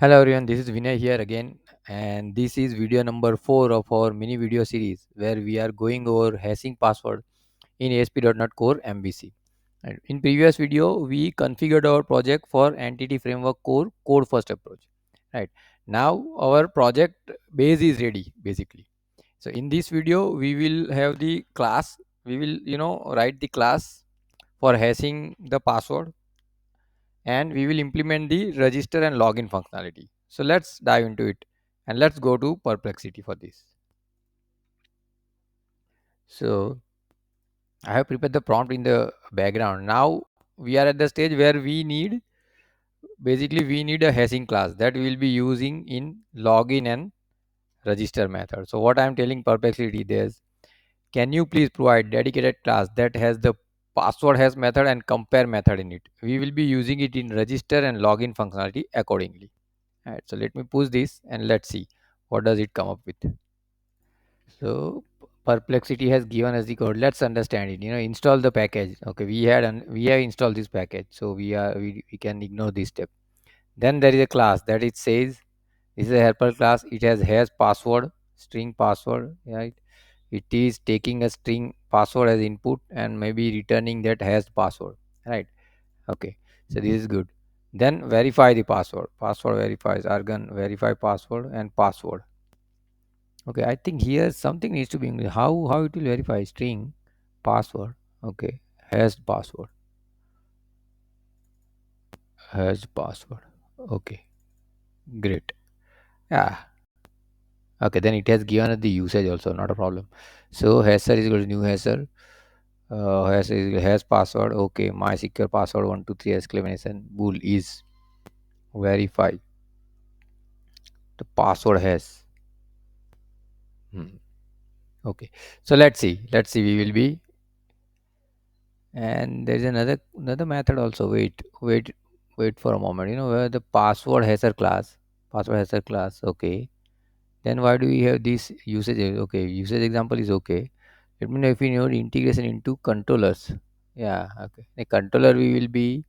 Hello everyone, this is Vinay here again, and this is video number 4 of our mini video series where we are going over hashing password in ASP.NET Core MVC. And in previous video, we configured our project for Entity Framework Core code first approach. Right now, our project base is ready basically. So in this video, we will have the class. We will write the class for hashing the password, and we will implement the register and login functionality. So let's dive into it and let's go to Perplexity for this. So I have prepared the prompt in the background. Now we are at the stage where we need a hashing class that we will be using in login and register method. So what I am telling Perplexity is, can you please provide dedicated class that has the password hash method and compare method in it? We will be using it in register and login functionality accordingly. Alright, so let me push this and let's see what does it come up with. So Perplexity has given us the code. Let's understand it. Install the package. Okay, we have installed this package, so we can ignore this step. Then there is a class that it says this is a helper class. It has password, string password. Right, it is taking a string password as input and maybe returning that has password. Right. Okay, so this is good. Then verify the password. Password verifies argon verify password and password. Okay, I think here something needs to be how it will verify string password. Okay, has password, has password. Okay, great. Yeah. Okay, then it has given us the usage also, not a problem. So hasher is equal to new hasher. Has password. Okay, my secure password 123 exclamation bool is verify the password has. Hmm. Okay, so let's see we will be, and there is another method also. Wait for a moment. Where the password has a class. Okay, then why do we have this usage? Okay, usage example is okay. Let me know if we need integration into controllers. Yeah, okay, the controller we will be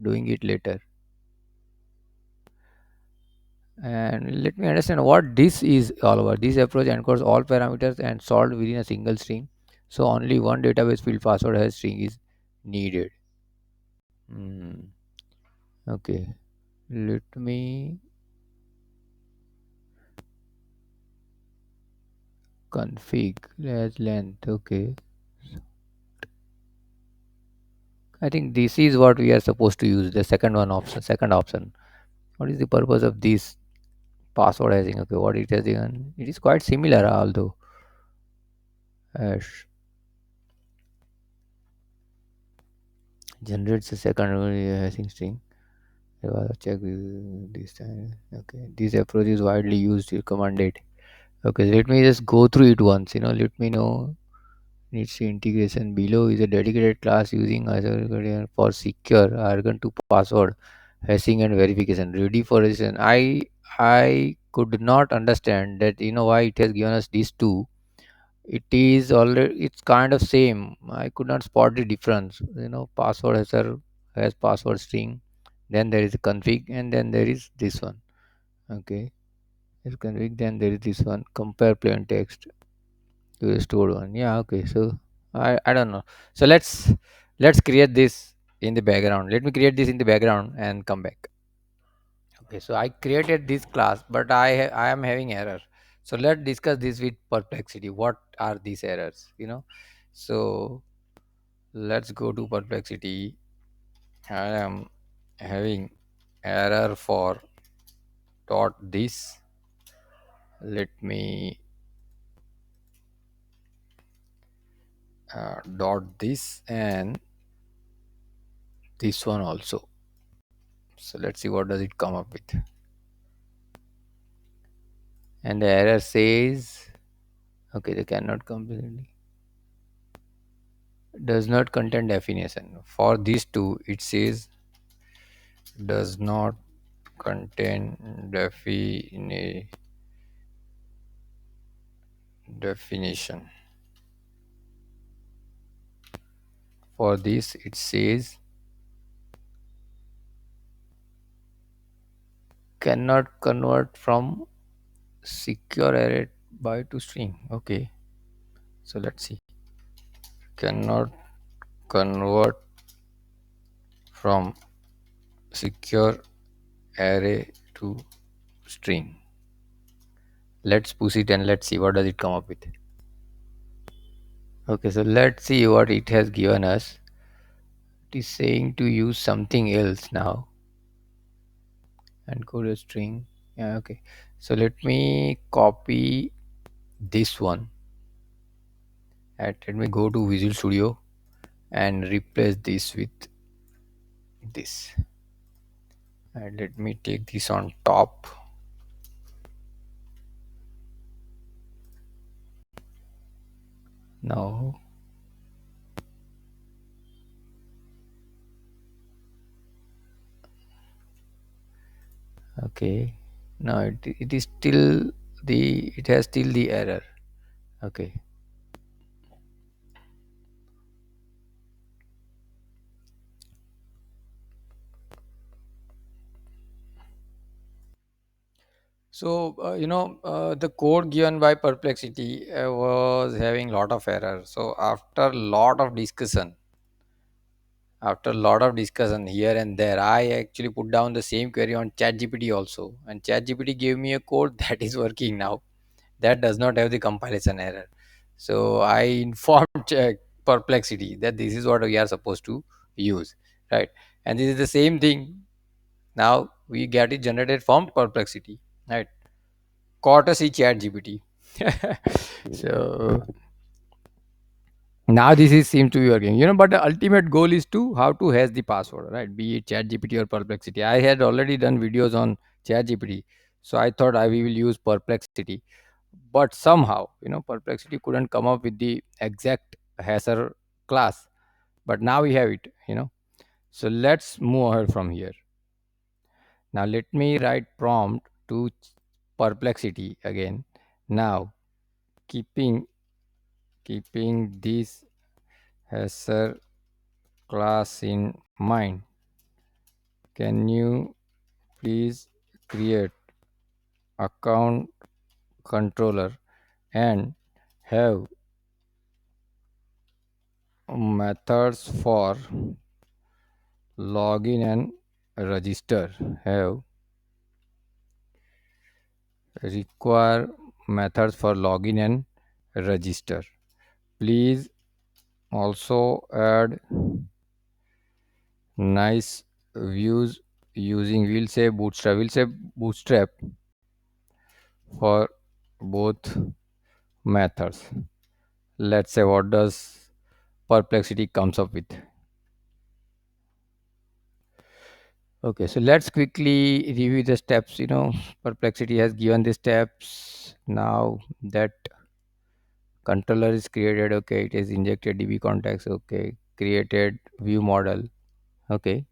doing it later. And let me understand what this is all about. This approach encodes all parameters and solved within a single string. So only one database field password has string is needed. Hmm. Okay. Let me config as length. Okay. I think this is what we are supposed to use. The second option. What is the purpose of this password hashing? Okay. What it has given? It is quite similar, although hash generates a secondary hashing string. Check this time. Okay. This approach is widely used. You command it. Okay. Let me just go through it once. Let me know. Needs integration below is a dedicated class using Azure for secure argon to password hashing and verification ready for registration. I could not understand that why it has given us these two. It's kind of same. I could not spot the difference. Password has password string, then there is a config, and then there is this one. Okay, is config, then there is this one compare plain text to the stored one. Yeah, okay. So I don't know. So let's create this in the background. Let me create this in the background and come back. Okay, so I created this class, but I am having error. So let's discuss this with Perplexity. What are these errors? So let's go to Perplexity. I am having error for dot this. Let me dot this and this one also. So let's see what does it come up with. And the error says, okay, they cannot completely does not contain definition. For these two, it says does not contain definition. For this, it says cannot convert from secure array by to string. Okay, so let's see. Cannot convert from secure array to string. Let's push it and let's see what does it come up with. Okay, so let's see what it has given us. It is saying to use something else now and code a string. Yeah, okay. So let me copy this one and let me go to Visual Studio and replace this with this. And let me take this on top. Now, okay. Now it is still it has still the error. Okay. So the code given by Perplexity was having lot of error. So after a lot of discussion here and there, I actually put down the same query on ChatGPT also, and ChatGPT gave me a code that is working now. That does not have the compilation error. So I informed Perplexity that this is what we are supposed to use, right? And this is the same thing. Now we get it generated from Perplexity, right? Courtesy ChatGPT. So now this is seems to be working, but the ultimate goal is to how to hash the password, right? Be it ChatGPT or Perplexity. I had already done videos on ChatGPT, so I thought we will use Perplexity, but somehow Perplexity couldn't come up with the exact hasher class. But now we have it. So let's move ahead from here. Now let me write prompt to Perplexity again. Now keeping this hasher class in mind, can you please create account controller and have methods for login and register? Have require methods for login and register. Please also add nice views using, we'll say bootstrap for both methods. Let's say what does Perplexity comes up with. Okay, so let's quickly review the steps. Perplexity has given the steps. Now that controller is created, okay, it is injected DB context, okay, created view model, okay.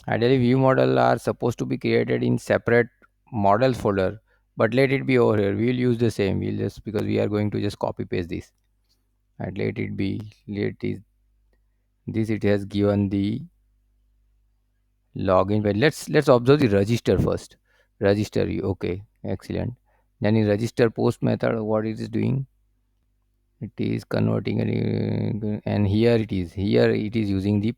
Ideally, view model are supposed to be created in separate models folder, but let it be over here. We'll use the same. We'll just because we are going to just copy paste this. And let it be. Let it this. It has given the login. But let's observe the register first. Register you. Okay, excellent. Then in register post method, what it is doing? It is converting and here it is using the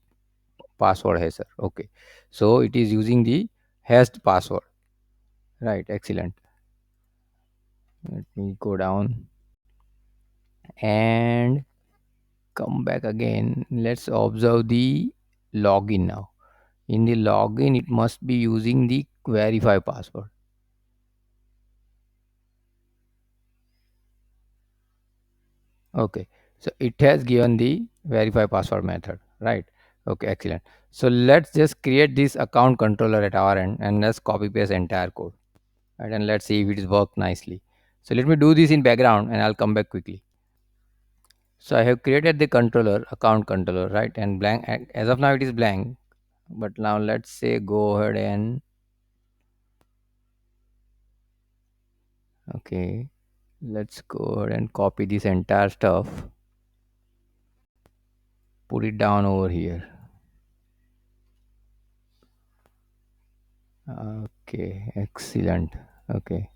password hasher. Okay, so it is using the hashed password. Right, excellent. Let me go down and come back again. Let's observe the login now. In the login, it must be using the verify password. Okay, so it has given the verify password method, right? Okay, excellent. So let's just create this account controller at our end and let's copy paste entire code. Right, and let's see if it is worked nicely. So let me do this in background and I'll come back quickly. So I have created the controller, account controller, right? And blank, as of now it is blank. But now let's say go ahead and, okay, let's go ahead and copy this entire stuff, put it down over here. Okay, excellent. Okay,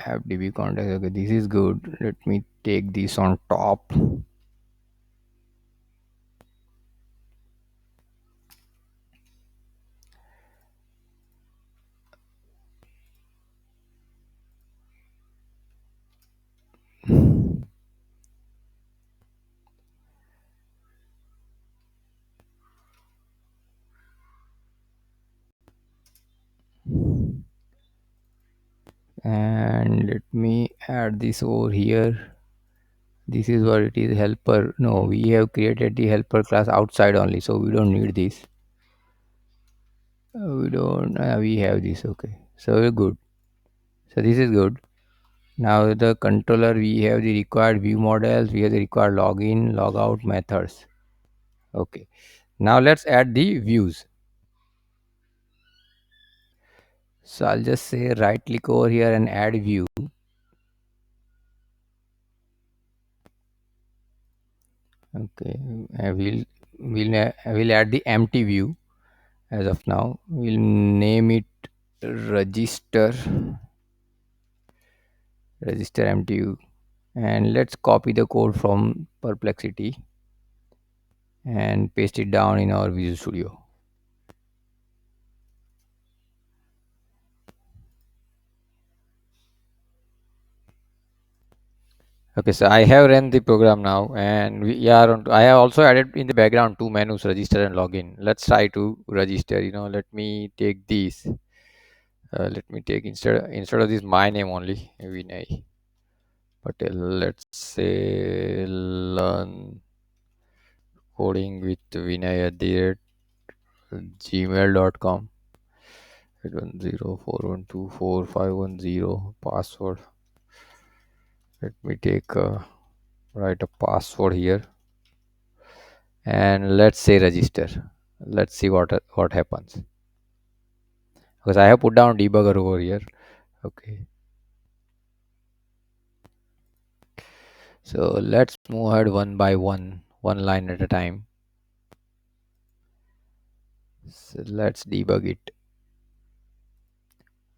FDB context. Okay, this is good. Let me take this on top. And let me add this over here. This is what it is, helper. No, we have created the helper class outside only, so we don't need this. We don't, we have this. Okay, so we're good. So this is good. Now the controller, we have the required view models, we have the required login, logout methods. Okay, now let's add the views. So I'll just say right click over here and add view. Okay, I will add the empty view as of now. We'll name it register register empty view, and let's copy the code from Perplexity and paste it down in our Visual Studio. Okay, so I have run the program now, and we are on. I have also added in the background two menus, register and login. Let's try to register. Let me take these. Let me take instead of this my name only, Vinay Patel. Let's say learn coding with Vinay at the rate gmail.com. 81041245510 password. Let me take write a password here, and let's say register. Let's see what happens, because I have put down debugger over here. Okay, so let's move ahead one by one line at a time. So let's debug it.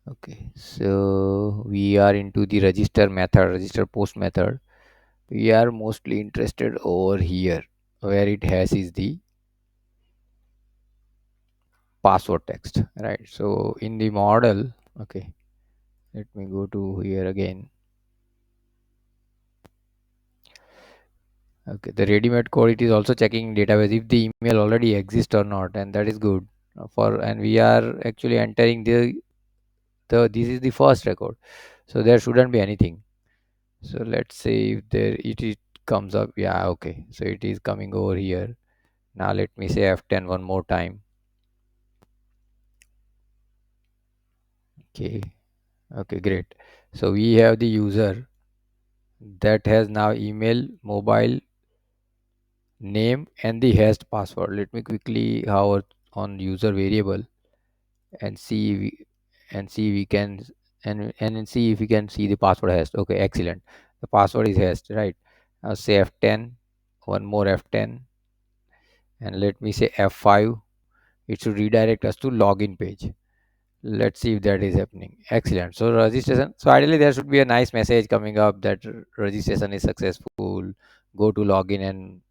Okay, so we are into the register post method. We are mostly interested over here, where it has is the password text, right? So in the model, okay, let me go to here again. Okay, the ready-made code, it is also checking database if the email already exists or not, and that is good. For and we are actually entering the this is the first record, so there shouldn't be anything. So let's say if it comes up. Yeah, okay, so it is coming over here. Now let me say F10 one more time. Okay, okay, great. So we have the user that has now email, mobile, name, and the hashed password. Let me quickly hover on user variable and see we can and see if we can see the password hashed. Okay, excellent. The password is hashed, right? Now say F10, one more F10, and let me say F5. It should redirect us to login page. Let's see if that is happening. Excellent. So registration, so ideally there should be a nice message coming up that registration is successful, go to login and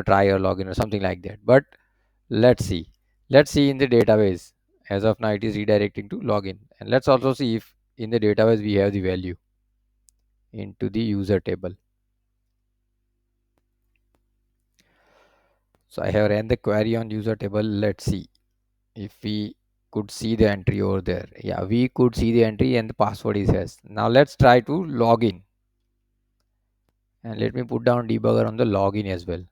try your login or something like that. But let's see. Let's see in the database. As of now, it is redirecting to login. And let's also see if in the database we have the value into the user table. So I have ran the query on user table. Let's see if we could see the entry over there. Yeah, we could see the entry and the password is yes. Now let's try to log in. And let me put down debugger on the login as well.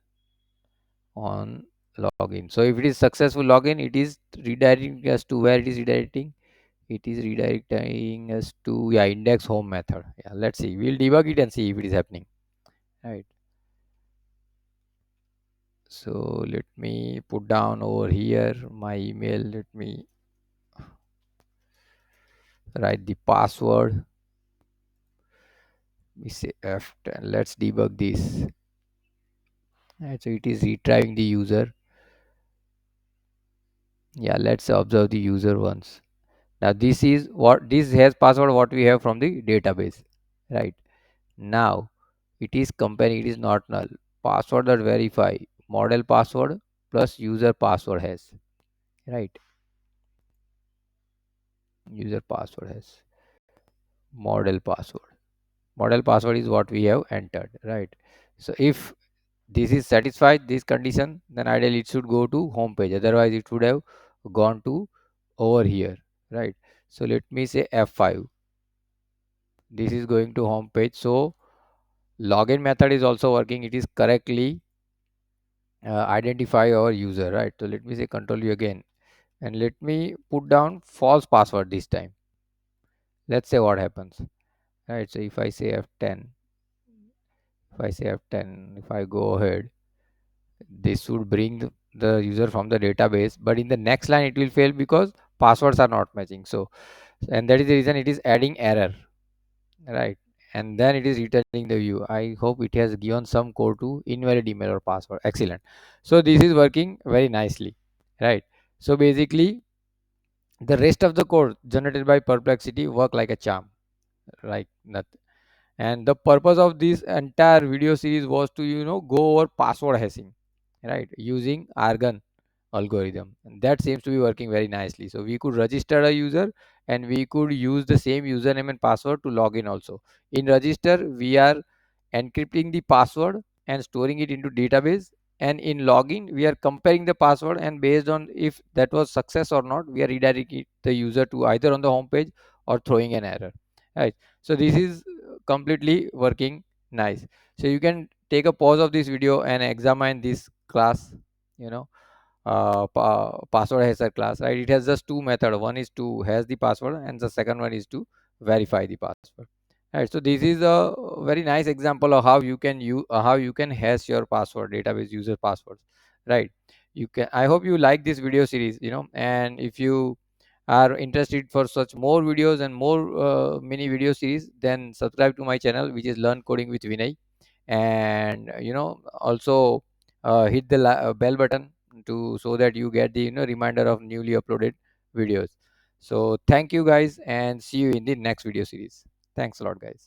On login. So if it is successful login, it is redirecting us to where it is redirecting. It is redirecting us to index home method. Yeah, let's see. We'll debug it and see if it is happening. Right. So let me put down over here my email. Let me write the password. We say F10. Let's debug this. Right, so it is retrieving the user. Yeah, let's observe the user once. Now this has password what we have from the database, right? Now it is comparing, it is not null. Password that verify model password plus user password has, right? User password has model password. Model password is what we have entered, right? So if this is satisfied this condition, then ideally it should go to home page. Otherwise, it would have gone to over here, right? So let me say F5. This is going to home page. So login method is also working. It is correctly identify our user, right? So let me say control U again, and let me put down false password this time. Let's say what happens, right? So if I say F10, if I say F10, if I go ahead, this would bring the user from the database, but in the next line it will fail because passwords are not matching. So and that is the reason it is adding error, right? And then it is returning the view. I hope it has given some code to invalid email or password. Excellent. So this is working very nicely, right? So basically the rest of the code generated by Perplexity work like a charm, like nothing. And the purpose of this entire video series was to go over password hashing, right, using argon algorithm, and that seems to be working very nicely. So we could register a user and we could use the same username and password to log in also. In register we are encrypting the password and storing it into database, and in login we are comparing the password, and based on if that was success or not, we are redirecting the user to either on the home page or throwing an error, right? So this is completely working nice. So you can take a pause of this video and examine this class, you know password has a class, right? It has just two methods. One is to hash the password and the second one is to verify the password, right? So this is a very nice example of how you can how you can hash your password database user passwords, right? You can, I hope you like this video series, and if you are interested for such more videos and more mini video series, then subscribe to my channel, which is Learn Coding with Vinay. And also hit the bell button to so that you get the reminder of newly uploaded videos. So thank you guys, and see you in the next video series. Thanks a lot, guys.